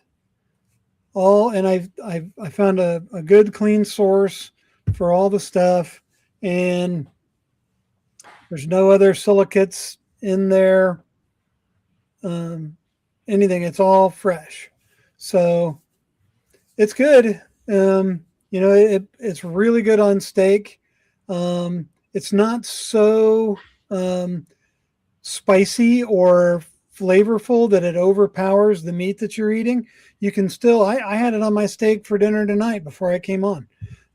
And I found a good clean source for all the stuff, and there's no other silicates in there. Anything. It's all fresh, so it's good. It's really good on steak. It's not so spicy or flavorful that it overpowers the meat that you're eating. You can still. I had it on my steak for dinner tonight before I came on.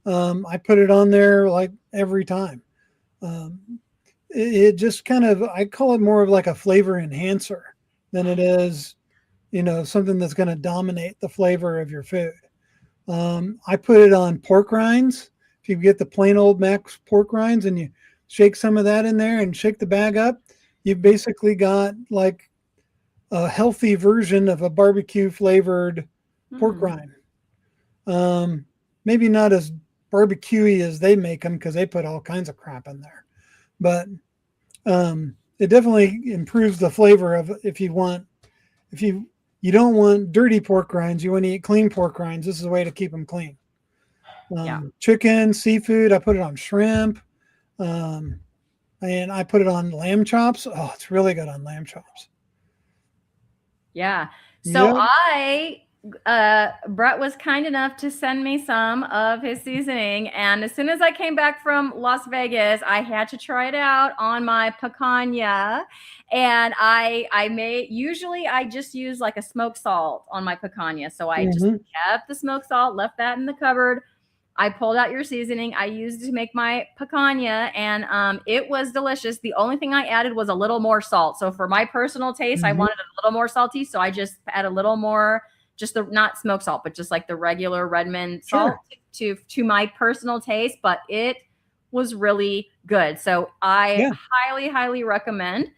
I put it on there like every time. It just kind of, I call it more of like a flavor enhancer than it is, something that's going to dominate the flavor of your food. I put it on pork rinds. If you get the plain old Max pork rinds and you shake some of that in there and shake the bag up, you've basically got like a healthy version of a barbecue flavored pork rind. Maybe not as barbecuey as they make them because they put all kinds of crap in there, but it definitely improves the flavor of, if you don't want dirty pork rinds, you want to eat clean pork rinds, this is a way to keep them clean. Chicken, seafood, I put it on shrimp, and I put it on lamb chops. Oh, it's really good on lamb chops. Yeah. So Brett was kind enough to send me some of his seasoning, and as soon as I came back from Las Vegas, I had to try it out on my picanha. And usually I just use like a smoked salt on my picanha. So I just kept the smoked salt, left that in the cupboard. I pulled out your seasoning. I used it to make my picanha, and it was delicious. The only thing I added was a little more salt. So for my personal taste, I wanted it a little more salty. So I just add a little more, just not smoked salt, but just like the regular Redmond salt to my personal taste. But it was really good. So I highly, highly recommend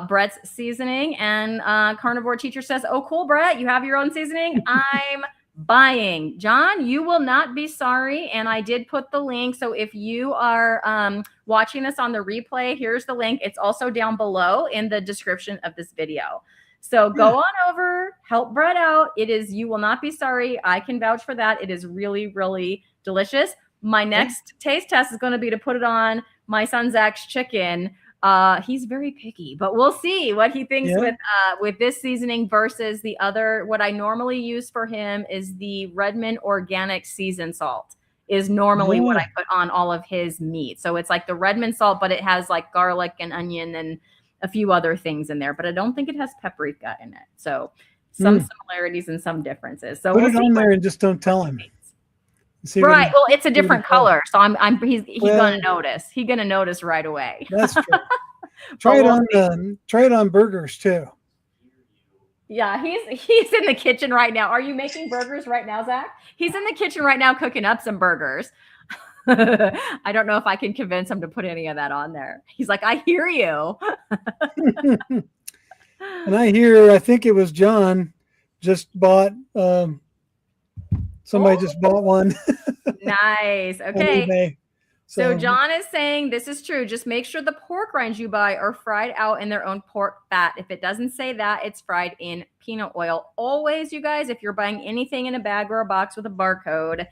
Brett's seasoning. And Carnivore Teacher says, "Oh, cool, Brett, you have your own seasoning." I'm buying. John, you will not be sorry. And I did put the link. So if you are watching this on the replay, here's the link. It's also down below in the description of this video. So go on over, help Brett out. You will not be sorry. I can vouch for that. It is really, really delicious. My next taste test is going to be to put it on my son Zach's chicken. He's very picky, but we'll see what he thinks with this seasoning versus the other. What I normally use for him is the Redmond organic seasoned salt is normally what I put on all of his meat. So it's like the Redmond salt, but it has like garlic and onion and a few other things in there, but I don't think it has paprika in it. So some similarities and some differences. So put it on there and just don't tell him. Right. Well, it's a different color, so he's gonna notice. He's gonna notice right away. That's true. Try it on burgers too. Yeah, he's in the kitchen right now. Are you making burgers right now, Zach? He's in the kitchen right now cooking up some burgers. I don't know if I can convince him to put any of that on there. He's like, I hear you. And I think it was John just bought somebody just bought one. Nice. Okay. So John is saying this is true. Just make sure the pork rinds you buy are fried out in their own pork fat. If it doesn't say that, it's fried in peanut oil. Always, you guys, if you're buying anything in a bag or a box with a barcode,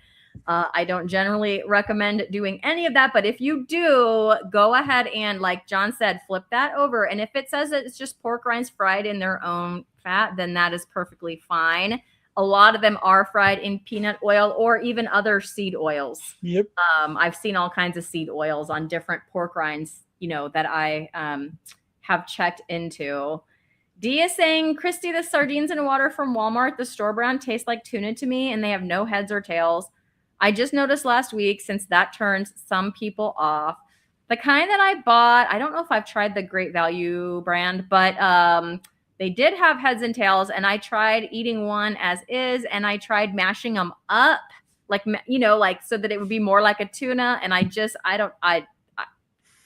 I don't generally recommend doing any of that. But if you do, go ahead and, like John said, flip that over. And if it says that it's just pork rinds fried in their own fat, then that is perfectly fine. A lot of them are fried in peanut oil or even other seed oils. Yep. I've seen all kinds of seed oils on different pork rinds, that I have checked into. Dee is saying, Cristy, the sardines in water from Walmart, the store brand, taste like tuna to me, and they have no heads or tails. I just noticed last week, since that turns some people off. The kind that I bought, I don't know if I've tried the Great Value brand, but they did have heads and tails, and I tried eating one as is, and I tried mashing them up, like so that it would be more like a tuna. And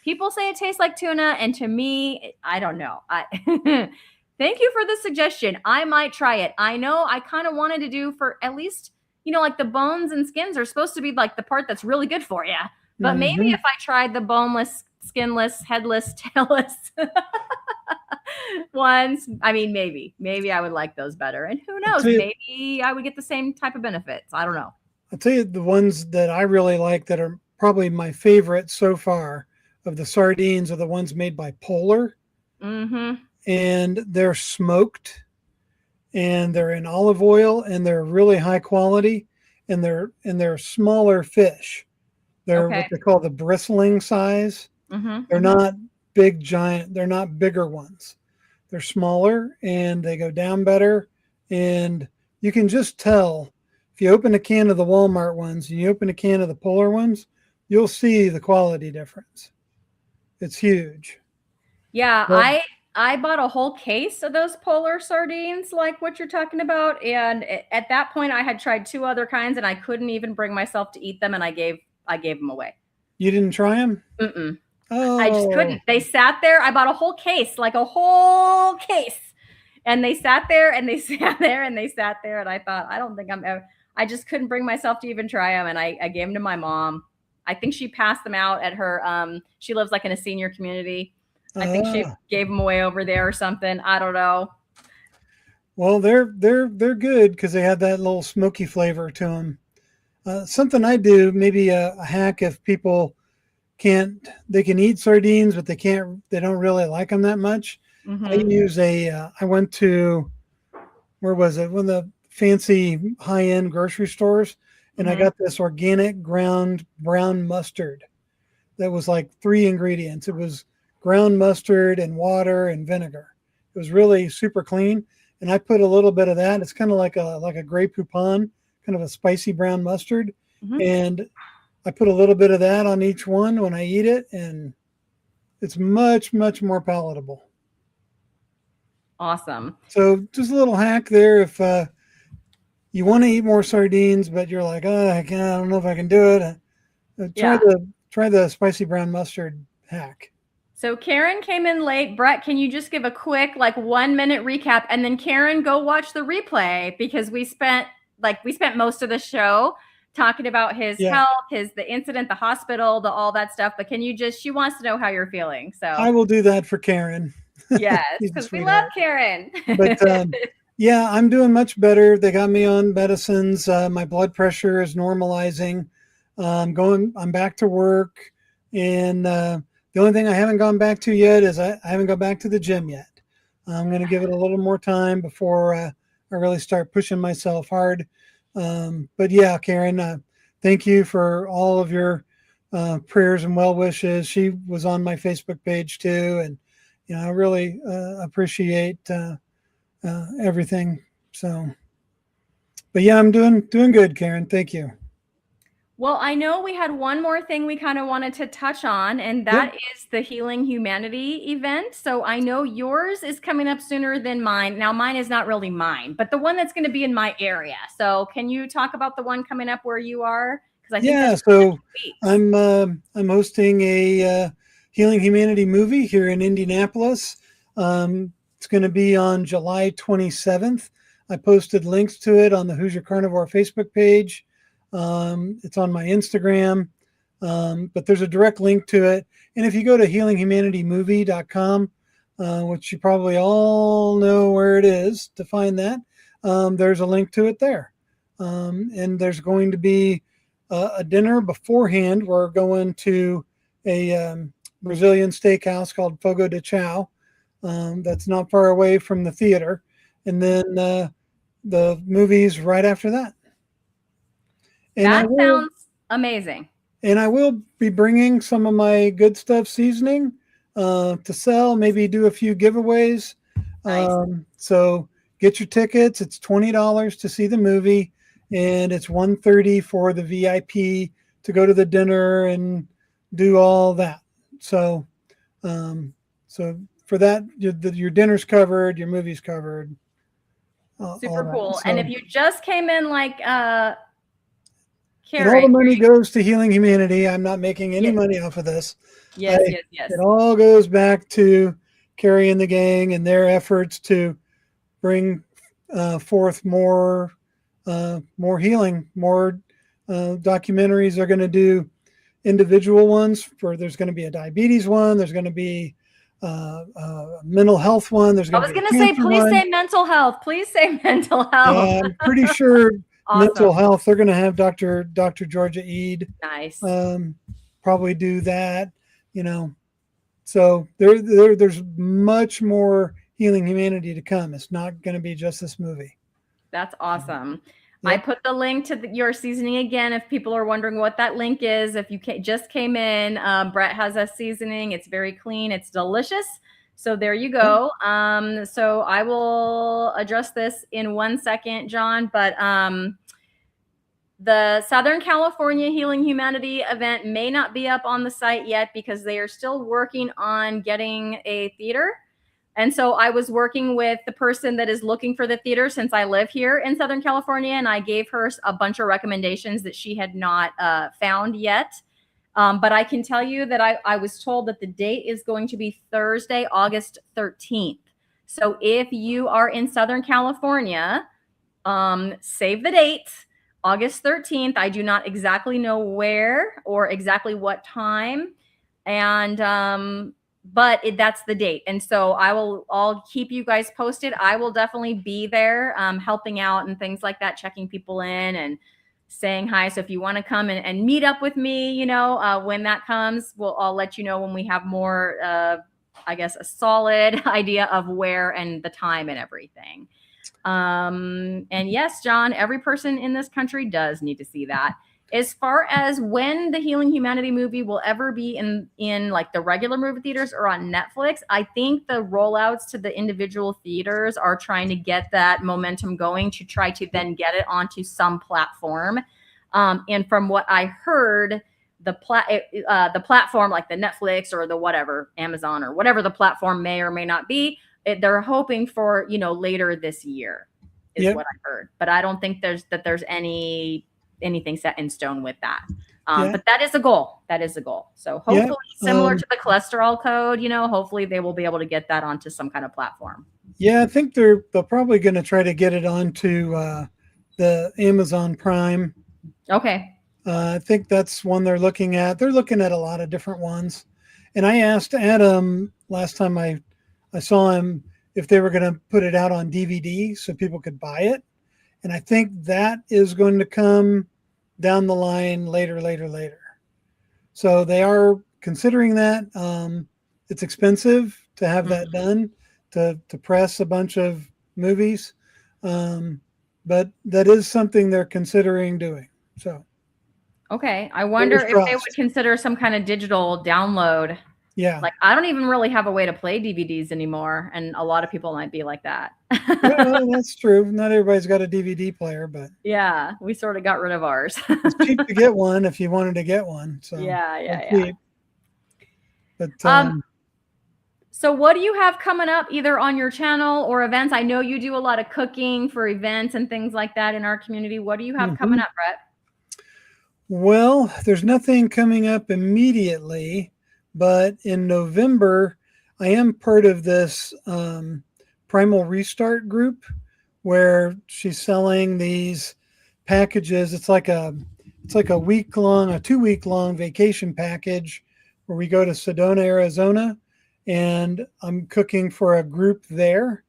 people say it tastes like tuna, and to me, I don't know. Thank you for the suggestion. I might try it. I know I kind of wanted to do for at least, like the bones and skins are supposed to be like the part that's really good for you. But maybe if I tried the boneless, skinless, headless, tailless ones, I mean, maybe I would like those better. And who knows, maybe I would get the same type of benefits. I don't know. I'll tell you the ones that I really like that are probably my favorite so far of the sardines are the ones made by Polar. And they're smoked and they're in olive oil and they're really high quality and they're smaller fish. They're what they call the bristling size. They're not big, giant. They're not bigger ones. They're smaller and they go down better. And you can just tell if you open a can of the Walmart ones and you open a can of the Polar ones, you'll see the quality difference. It's huge. Yeah, I bought a whole case of those Polar sardines, like what you're talking about. And at that point, I had tried 2 other kinds, and I couldn't even bring myself to eat them, and I gave them away. You didn't try them? Oh. I just couldn't. They sat there. I bought a whole case, like a whole case, and they sat there, and they sat there, and they sat there, and I thought, I don't think I'm ever. I just couldn't bring myself to even try them, and I gave them to my mom. I think she passed them out at her. She lives like in a senior community. I think she gave them away over there or something. I don't know. Well, they're good because they have that little smoky flavor to them. Something I do, maybe a hack if people they can eat sardines, but they don't really like them that much. I use I went to, where was it? One of the fancy high-end grocery stores, and I got this organic ground brown mustard that was like 3 ingredients. It was ground mustard and water and vinegar. It was really super clean. And I put a little bit of that. It's kind of like a Grey Poupon, kind of a spicy brown mustard. And I put a little bit of that on each one when I eat it. And it's much, much more palatable. Awesome. So just a little hack there. If you want to eat more sardines, but you're like, I don't know if I can do it. Try the spicy brown mustard hack. So Karen came in late. Brett, can you just give a quick 1-minute recap? And then Karen, go watch the replay because we spent most of the show talking about his health, the incident, the hospital, all that stuff. But she wants to know how you're feeling. So I will do that for Karen. Yes, because we love Karen. But yeah, I'm doing much better. They got me on medicines. My blood pressure is normalizing. I'm back to work, and the only thing I haven't gone back to yet is I haven't gone back to the gym yet. I'm going to give it a little more time before I really start pushing myself hard. But yeah, Karen, thank you for all of your prayers and well wishes. She was on my Facebook page too, and I really appreciate everything. So, but yeah, I'm doing good, Karen. Thank you. Well, I know we had one more thing we kind of wanted to touch on, and that is the Healing Humanity event. So I know yours is coming up sooner than mine. Now, mine is not really mine, but the one that's going to be in my area. So can you talk about the one coming up where you are? Because I think so I'm hosting a Healing Humanity movie here in Indianapolis. It's going to be on July 27th. I posted links to it on the Hoosier Carnivore Facebook page. It's on my Instagram, but there's a direct link to it. And if you go to healingHumanityMovie.com, which you probably all know where it is to find that, there's a link to it there. And there's going to be a dinner beforehand. We're going to a Brazilian steakhouse called Fogo de Chao. That's not far away from the theater. And then the movie's right after that. And that sounds amazing. And I will be bringing some of my good stuff seasoning to sell, maybe do a few giveaways. Nice. So get your tickets. It's $20 to see the movie, and it's $130 for the VIP to go to the dinner and do all that. So for that, your dinner's covered, your movie's covered. Super cool. So, and if you just came in and all the money goes to Healing Humanity. I'm not making any money off of this. Yes. It all goes back to Carrie and the gang and their efforts to bring forth more healing, more documentaries. They're going to do individual ones there's going to be a diabetes one. There's going to be a mental health one. There's going I was going to say, please say mental health. Please say mental health. Yeah, I'm pretty sure Awesome. Mental health. They're going to have Dr. Georgia Eid. Nice. Probably do that. So there's much more Healing Humanity to come. It's not going to be just this movie. That's awesome. Yep. I put the link to your seasoning again. If people are wondering what that link is, if you just came in, Brett has a seasoning. It's very clean. It's delicious. So there you go. So I will address this in 1 second, John, but the Southern California Healing Humanity event may not be up on the site yet because they are still working on getting a theater. And so I was working with the person that is looking for the theater since I live here in Southern California, and I gave her a bunch of recommendations that she had not found yet. But I can tell you that I was told that the date is going to be Thursday, August 13th. So if you are in Southern California, save the date, August 13th. I do not exactly know where or exactly what time. And but that's the date. And so I'll keep you guys posted. I will definitely be there helping out and things like that, checking people in and saying hi. So if you want to come and meet up with me, when that comes, I'll let you know when we have more, I guess, a solid idea of where and the time and everything. And yes, John, every person in this country does need to see that. As far as when the Healing Humanity movie will ever be in like the regular movie theaters or on Netflix, I think the rollouts to the individual theaters are trying to get that momentum going to try to then get it onto some platform. And from what I heard, the platform like the Netflix or the whatever, Amazon or whatever the platform may or may not be, they're hoping for, later this year is what I heard. But I don't think there's anything set in stone with that. But that is a goal. So hopefully similar to the cholesterol code, hopefully they will be able to get that onto some kind of platform. Yeah, I think they're probably going to try to get it onto the Amazon Prime. Okay. I think that's one they're looking at. They're looking at a lot of different ones. And I asked Adam last time I saw him if they were going to put it out on DVD so people could buy it. And I think that is going to come down the line later. So they are considering that. It's expensive to have that done, to press a bunch of movies. But that is something they're considering doing. So. Okay. I wonder if they would consider some kind of digital download. Yeah. Like, I don't even really have a way to play DVDs anymore. And a lot of people might be like that. Well, that's true. Not everybody's got a DVD player, but yeah, we sort of got rid of ours. It's cheap to get one if you wanted to get one. So yeah. But so what do you have coming up either on your channel or events? I know you do a lot of cooking for events and things like that in our community. What do you have coming up, Brett? Well, there's nothing coming up immediately. But in November, I am part of this Primal Restart group where she's selling these packages. It's like a 2-week long vacation package where we go to Sedona, Arizona, and I'm cooking for a group there.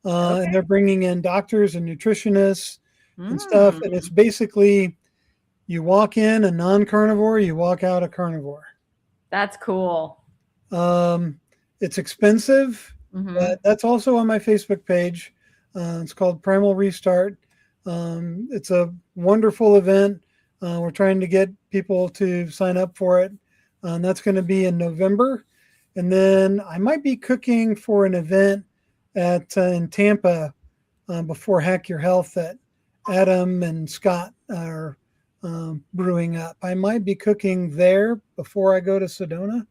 And they're bringing in doctors and nutritionists and stuff. And it's basically you walk in a non-carnivore, you walk out a carnivore. That's cool. It's expensive, but that's also on my Facebook page. It's called Primal Restart. It's a wonderful event. We're trying to get people to sign up for it. That's going to be in November. And then I might be cooking for an event in Tampa before Hack Your Health that Adam and Scott are brewing up. I might be cooking there before I go to Sedona,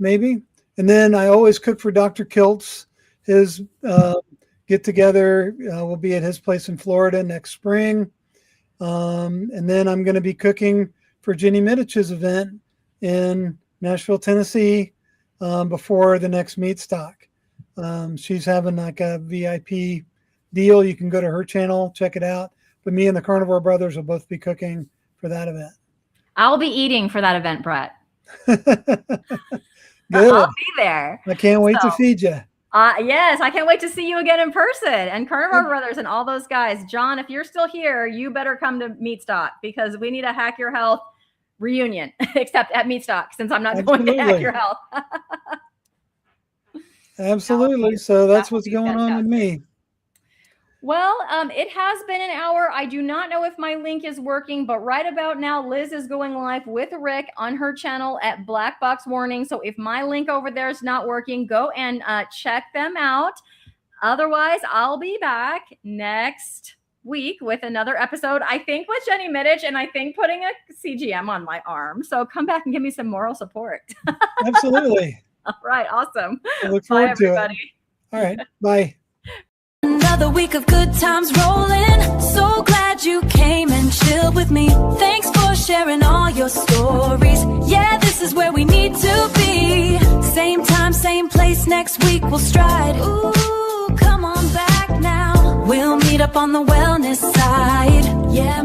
maybe. And then I always cook for Dr. Kiltz. His get together will be at his place in Florida next spring. And then I'm going to be cooking for Jenny Midich's event in Nashville, Tennessee before the next meat stock. She's having like a VIP deal. You can go to her channel, check it out. But me and the Carnivore Brothers will both be cooking for that event. I'll be eating for that event, Brett. Good. I'll be there. I can't wait to feed you. Yes, I can't wait to see you again in person. And Carnivore Brothers and all those guys. John, if you're still here, you better come to Meat Stock because we need a Hack Your Health reunion, except at Meat Stock, since I'm not going to Hack Your Health. Absolutely. So that's what's going on with me. Well, it has been an hour. I do not know if my link is working, but right about now, Liz is going live with Rick on her channel at Black Box Warning. So if my link over there is not working, go and check them out. Otherwise, I'll be back next week with another episode, I think with Jenny Middich, and I think putting a CGM on my arm. So come back and give me some moral support. Absolutely. All right. Awesome. I look forward Bye, to everybody. it. All right. Bye. Another week of good times rolling. So glad you came and chilled with me. Thanks for sharing all your stories. Yeah, this is where we need to be. Same time, same place, next week we'll stride. Ooh, come on back now. We'll meet up on the wellness side. Yeah.